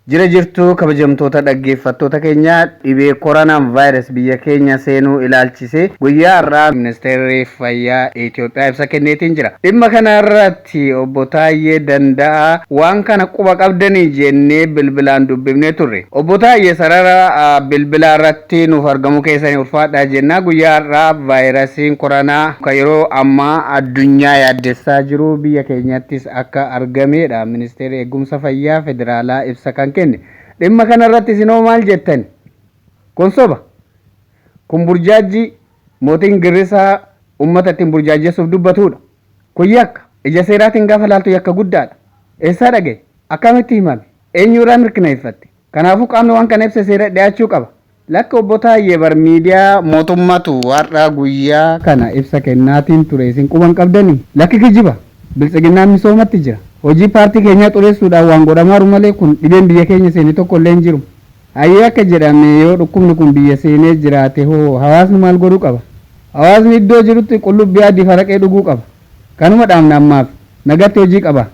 Jira jirtu kabajamtoota dhaggeeffattoota keenya dhibee koronaan vaayirasii biyya keenya seenuu ilaalchise guyyaa har'aa ministeerri fayyaa Itoophiyaa ibsa kenneetiin jira. Dhimma kana irratti obbo Taayyee Danda'aa waan kana quba qabdanii jennee bilbilaan dubbifnee turre. Obbo Taayyee sarara bilbilaa irratti nuuf argamu keessanii ulfaadhaa jennaa guyyaa har'aa vaayirasiin koronaa kan yeroo ammaa addunyaa yaaddessaa jiru biyya keenyattis akka argamedha. Ministeerri eegumsa fayyaa federaalaa ibsa kan kenne dhimma kana irratti isinoo maal jettan? Kun soba kun burjaajii mootiin Girrisaa uummatatti burjaajessuuf dubbatudha. Kun yakka ija seeraatiin gaafa laaltu yakka guddaadha. Eessaa dhagaye? Akkamitti himame? Eenyurraa mirkaneeffatte? Kanaafuu qaamni waan kana ibsa seera dhiyaachuu qaba. Lakka obbo Taayyee bar miidiyaa mootummatu har'a guyyaa kana ibsa kennaatiin ture isin quban qabdanii? Lakki kijiba biltsiginnaan misoomatti jira. Hojii paartii keenya xureessuudhaan waan godhamaaru malee kun dhibeen biyya keenya seenee tokko illee hin jiru. Hayyee akka jedhame yoo dhukkubni kun biyya seenee jiraate hoo hawaasni maal godhuu qaba? Hawaasni iddoo jirutti qullubbii adii faraqee dhuguu qaba. Kanuma dhaamna ammaaf nagatti hojii qaba.